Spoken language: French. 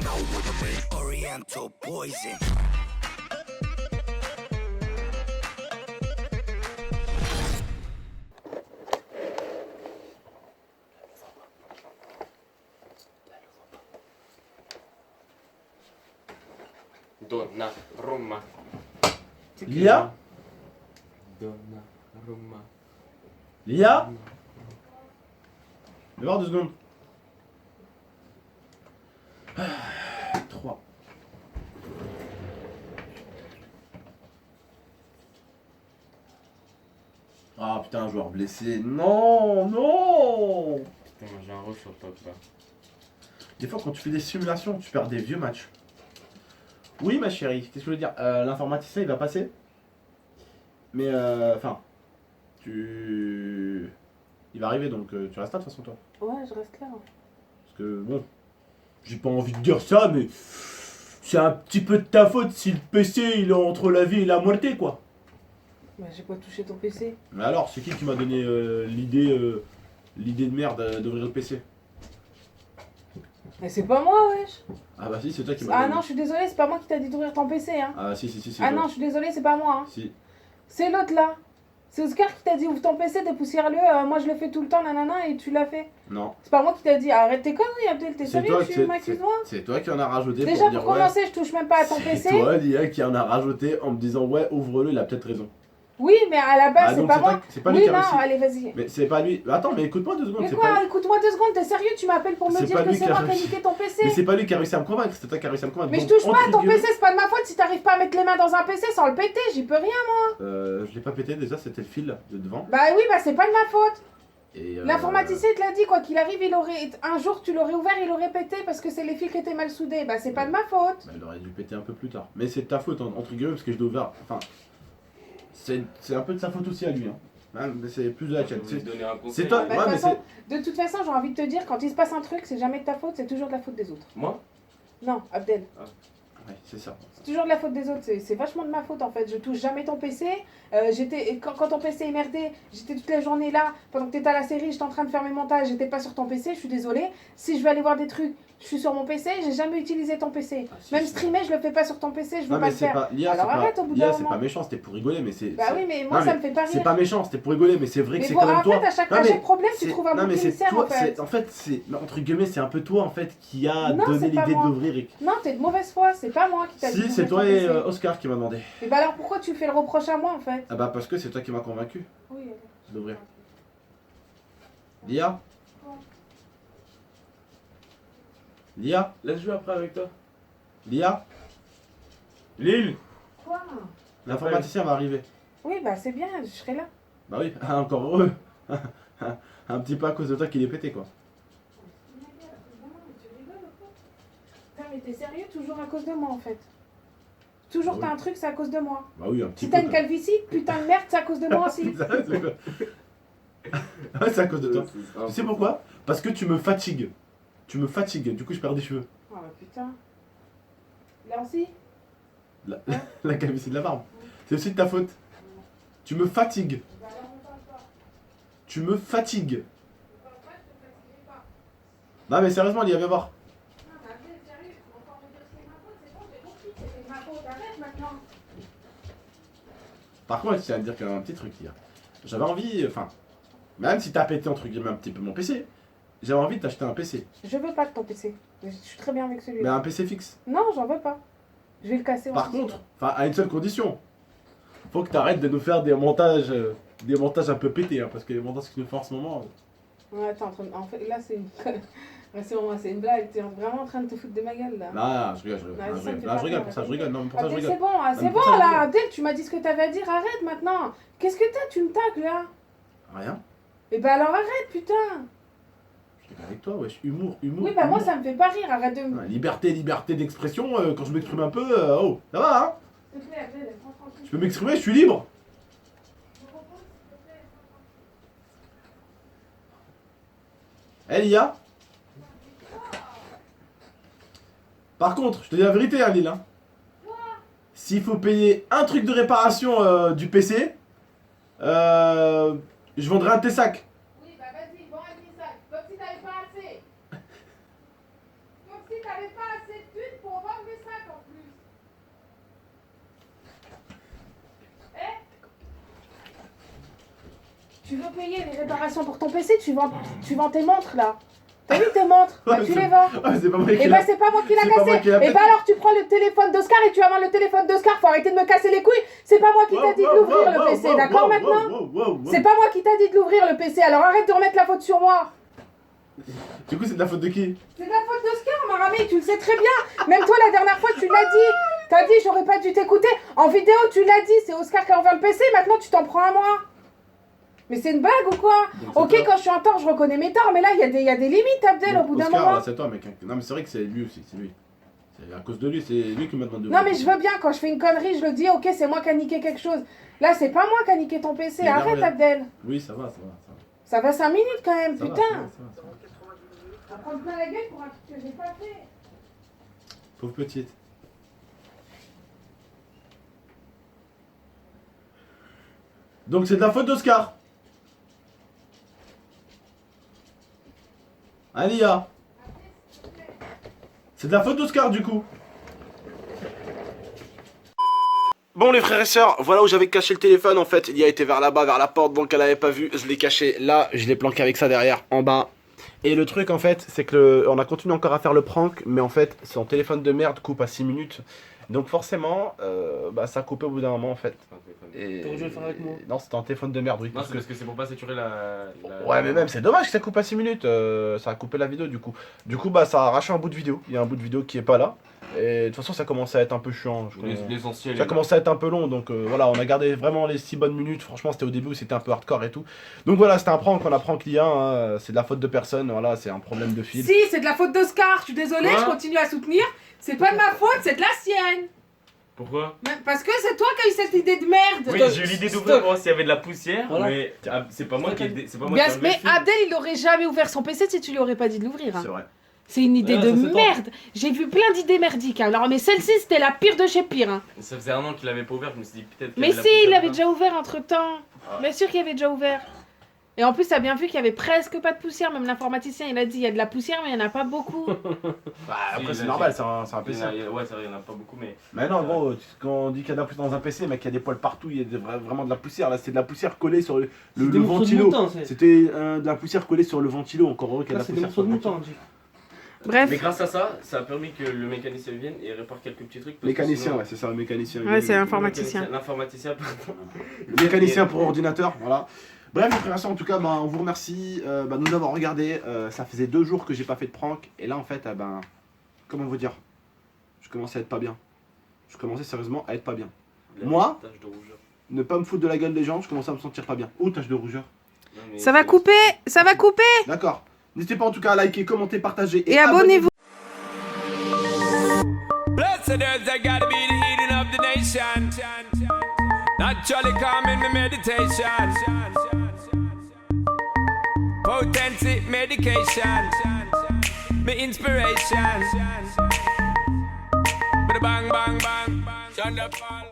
know what I mean. Oriental poison. Donnarumma. Lia? Donnarumma. Lia? Viens voir 2 secondes. 3. Ah putain, un joueur blessé. Non, non. Putain, moi j'ai un rush sur le top là. Des fois, quand tu fais des simulations, tu perds des vieux matchs. Oui, ma chérie, qu'est-ce que je veux dire? L'informaticien, il va passer. Mais, enfin, il va arriver, donc tu restes là de toute façon, toi. Ouais, je reste là. Parce que, bon, j'ai pas envie de dire ça, mais c'est un petit peu de ta faute si le PC, il est entre la vie et la moitié, quoi. Bah, j'ai pas touché ton PC. Mais alors, c'est qui m'a donné l'idée de merde d'ouvrir le PC? Mais c'est pas moi, wesh. Ah bah si, c'est toi qui m'as Ah donné. non, je suis désolée, c'est pas moi qui t'a dit d'ouvrir ton PC, hein. Ah si, c'est Ah toi. non, je suis désolée, c'est pas moi, hein. Si. C'est l'autre là. C'est Oscar qui t'a dit ouvre ton PC, t'es poussière-le, moi je le fais tout le temps, nanana, et tu l'as fait. Non. C'est pas moi qui t'a dit arrête tes conneries, Abdel, t'es sérieux, tu m'accuses-moi? C'est toi qui en as rajouté Déjà pour dire pour commencer, je touche même pas à ton c'est PC. toi, Lia, qui en a rajouté en me disant ouais, ouvre-le, il a peut-être raison. Oui, mais à la base, c'est donc pas moi. c'est pas lui Oui, qui a non, réussi. allez, vas-y. Mais c'est pas lui. Attends, mais écoute-moi 2 secondes. Mais c'est quoi, pas... écoute-moi 2 secondes, t'es sérieux, tu m'appelles pour me C'est dire pas que lui c'est qui a moi qui ai réussi. niqué ton PC? Mais c'est pas lui qui a réussi à me convaincre, c'est toi qui a réussi à me convaincre. Mais je Donc, touche pas à ton entre PC, guillemets- c'est pas de ma faute si t'arrives pas à mettre les mains dans un PC sans le péter, j'y peux rien. Je l'ai pas pété déjà, c'était le fil de devant. Bah oui, bah c'est pas de ma faute. Et L'informaticien te l'a dit, quoi qu'il arrive, il aurait un jour tu l'aurais ouvert, il aurait pété parce que c'est les fils qui étaient mal soudés. Bah c'est pas de ma faute. Bah, il aurait dû péter un peu plus tard. Mais c'est de ta faute, entre guillemets, parce que je l'ai ouvert. Enfin, c'est un peu de sa faute aussi à lui. Hein. Mais c'est plus de la tienne. Je vais te donner un conseil. C'est toi. Bah, Ouais, mais de toute façon, j'ai envie de te dire, quand il se passe un truc, c'est jamais de ta faute, c'est toujours de la faute des autres. Moi Non, Abdel. Ouais, c'est ça. C'est toujours de la faute des autres, c'est vachement de ma faute en fait. Je touche jamais ton PC. Quand ton PC est merdé, j'étais toute la journée là. Pendant que t'étais à la série, j'étais en train de faire mes montages, j'étais pas sur ton PC, je suis désolée. Si je veux aller voir des trucs, je suis sur mon PC, j'ai jamais utilisé ton PC. Ah, si, Même si. streamer, je le fais pas sur ton PC, je veux Non, pas mais le c'est faire. pas. Lia, Alors c'est arrête pas... au bout Lia, d'un c'est moment. pas méchant, c'était pour rigoler, mais c'est. Bah oui, mais moi Non, ça me fait pas C'est rire. pas méchant, c'était pour rigoler, mais c'est vrai que Mais c'est bon, quand même en toi. fait, à chaque Non, mais problème, tu c'est- trouves un non, mais bouc c'est émissaire toi, en fait. en fait, c'est entre guillemets, c'est un peu toi en fait qui a Non, donné c'est pas l'idée moi. d'ouvrir. Et... Non, t'es de mauvaise foi, c'est pas moi qui t'a dit. Si, c'est d'ouvrir toi ton et PC. Oscar qui m'a demandé. Et bah alors pourquoi tu fais le reproche à moi en fait? Ah bah parce que c'est toi qui m'as convaincu Oui. d'ouvrir. Lia? Lia? Laisse jouer après avec toi. Lia? Lille. Quoi? L'informaticien va arriver. Oui, bah c'est bien, je serai là. Bah oui, encore heureux. Un petit peu à cause de toi qu'il est pété quoi. Putain, mais t'es sérieux? Toujours à cause de moi en fait. Toujours Ah t'as oui. un truc, c'est à cause de moi. Bah oui, un petit Si peu. t'as une calvitie, putain de merde, c'est à cause de moi aussi. C'est quoi? Ouais, c'est à cause de toi. Tu sais pourquoi? Parce que tu me fatigues. Tu me fatigues, du coup je perds des cheveux. Oh bah putain. Là aussi? La calvitie de la barbe. C'est aussi de ta faute. Tu me fatigues. Bah là on parle pas. Tu me fatigues. Je parle pas, je te fatiguerai pas. Non mais sérieusement, Lia, viens voir. Non, mais Abdel, sérieux, tu vas encore me dire que c'est ma faute, c'est bon, j'ai compris, c'était ma faute, arrête maintenant. Par contre, je tiens à te dire qu'il y a un petit truc, Lia. J'avais envie, enfin, même si t'as pété entre guillemets un petit peu mon PC, j'avais envie de t'acheter un PC. Je veux pas de ton PC. Je suis très bien avec Mais celui-là. un PC fixe. Non, j'en veux pas. Je vais le casser. Par ensuite. contre, enfin, à une seule condition. Faut que t'arrêtes de nous faire des montages un peu pétés, hein, parce que les montages que tu nous fais en ce moment. Ouais, t'es en fait, là c'est une. Ouais, c'est une blague, t'es vraiment en train de te foutre de ma gueule là. Là, je rigole, je rigole. Ouais, Là, ça je me rigole, fait là, pas je rigole, rire, pour ça, je Abdel. rigole. Non, mais pour ça, je Abdel, rigole. c'est bon, mais c'est pour bon ça, je là, rigole. Abdel, tu m'as dit ce que t'avais à dire, arrête maintenant. Qu'est-ce que t'as, tu me tacles là? Rien. Et bah alors arrête, putain. Je rigole avec toi, wesh. Humour. Oui, bah moi ça me fait pas rire, arrête de me. Ouais, liberté d'expression, quand je m'exprime un peu, oh, ça va, hein? S'il te plaît, Abdel, prends tranquille. Je peux m'exprimer, je suis libre. Eh Lia? Par contre, je te dis la vérité, hein, Lille. Hein. S'il faut payer un truc de réparation du PC, je vendrai un de tes sacs. Oui, bah vas-y, vends un sac. Comme si t'avais pas assez. Comme si t'avais pas assez de Tu veux payer les réparations pour ton PC, tu vends tes montres là. T'as vu tes montres? Bah, tu les vends. Ah, c'est pas moi qui Et l'a- bah c'est pas moi qui l'a c'est pas moi cassé. qui l'a Et pété. bah alors tu prends le téléphone d'Oscar et tu vas vendre le téléphone d'Oscar. Faut arrêter de me casser les couilles. C'est pas moi qui t'a dit de l'ouvrir le PC, d'accord maintenant? C'est pas moi qui t'a dit de l'ouvrir le PC. Alors arrête de remettre la faute sur moi. Du coup, c'est de la faute de qui? C'est de la faute d'Oscar, Marami, tu le sais très bien. Même toi, la dernière fois, tu l'as dit. T'as dit, j'aurais pas dû t'écouter. En vidéo, tu l'as dit, c'est Oscar qui a ouvert le PC. Maintenant, tu t'en prends à moi. Mais c'est une blague ou quoi? Donc, c'est Ok, toi. quand je suis en tort, je reconnais mes torts. Mais là, il y a des limites, Abdel, au bout d'un Oscar, moment. là, c'est toi, mec. Non, mais c'est vrai que c'est lui aussi, c'est lui. C'est à cause de lui, c'est lui qui m'a demandé. Non, mais je veux bien, quand je fais une connerie, je le dis, ok, c'est moi qui a niqué quelque chose. Là, c'est pas moi qui a niqué ton PC. Mais là, Arrête, regarde. Abdel. Oui, ça va, ça va. Ça va 5 minutes quand même, Ça va, putain. ça va, ça va, ça va. Ça prend plein la gueule pour un truc que j'ai pas fait. Pauvre petite. Donc c'est de la faute d'Oscar. Alia. C'est de la faute d'Oscar du coup. Bon les frères et sœurs, voilà où j'avais caché le téléphone en fait. Il y a été vers là-bas, vers la porte, donc elle avait pas vu. Je l'ai caché là, je l'ai planqué avec ça derrière, en bas. Et le truc en fait, c'est que on a continué encore à faire le prank, mais en fait, son téléphone de merde coupe à 6 minutes. Donc forcément, bah, ça a coupé au bout d'un moment en fait. Et... T'aurais dû le faire avec moi. Non, c'était un téléphone de merde, oui. Non, c'est parce que c'est pour pas saturer la... Ouais, mais même c'est dommage que ça coupe à 6 minutes. Ça a coupé la vidéo du coup. Du coup, bah ça a arraché un bout de vidéo. Il y a un bout de vidéo qui est pas là. Et de toute façon, ça commence à être un peu chiant. L'essentiel. Ça commence à être un peu long, donc voilà, on a gardé vraiment les 6 bonnes minutes. Franchement, c'était au début où c'était un peu hardcore et tout. Donc voilà, c'était un prank, on a prank l'IA, hein. C'est de la faute de personne, voilà, c'est un problème de fil. Si, c'est de la faute d'Oscar. Je suis désolée, Quoi? je continue à soutenir. C'est pas de ma faute, c'est de la sienne. Pourquoi? Parce que c'est toi qui as eu cette idée de merde. Oui, j'ai eu l'idée d'ouvrir pour voir s'il y avait de la poussière, mais c'est pas moi qui ai... C'est pas moi qui ai enlevé Mais le fil. Abdel, il aurait jamais ouvert son PC si tu lui aurais pas dit de l'ouvrir. hein. C'est vrai. C'est une idée Ouais, de ça, c'est merde. J'ai vu plein d'idées merdiques. hein. Alors, mais celle-ci, c'était la pire de chez pire. hein. Ça faisait 1 an qu'il l'avait pas ouvert, je me suis dit peut-être qu'il y Mais avait de la si, il poussière avait dedans. déjà ouvert entre temps. Ah. Bien sûr qu'il avait déjà ouvert. Et en plus, t'as bien vu qu'il y avait presque pas de poussière. Même l'informaticien, il a dit il y a de la poussière, mais il y en a pas beaucoup. Bah, après, Si, c'est il a normal, dit. c'est un PC. Ouais, c'est vrai, il y en a pas beaucoup, mais... Mais non, gros, quand on dit qu'il y a de la poussière dans un PC, mec, il y a des poils partout, il y a vraiment de la poussière. Là, c'est de la poussière collée sur le des morceaux de ventilo. mouton, c'est. C'était de la poussière collée sur le ventilo, encore heureux qu'il y a de Là, la c'est des poussière morceaux sur de le mouton, ventilo. J. Bref. Mais grâce à ça, ça a permis que le mécanicien vienne et répare quelques petits trucs. parce que Mécanicien, sinon- ouais, c'est ça, le mécanicien. Ouais, c'est Le l'informaticien. L'informaticien, pardon. mécanicien pour ordinateur, voilà. Bref, les frères et sœurs, en tout cas, bah, on vous remercie de nous avoir regardé. Ça faisait 2 jours que j'ai pas fait de prank. Et là, en fait, ben, comment vous dire, je commençais à être pas bien. Je commençais sérieusement à être pas bien. La Moi tache de rougeur. Ne pas me foutre de la gueule des gens, je commençais à me sentir pas bien. Oh, tache de rougeur. Non, mais Ça va c'est- couper, ça va couper. D'accord. N'hésitez pas en tout cas à liker, commenter, partager Et abonnez-vous. Blessed is I gotta be the healing of the nation. Naturally calming my meditation. Potency medication. My inspiration. Bang bang bang. Shonda Paul.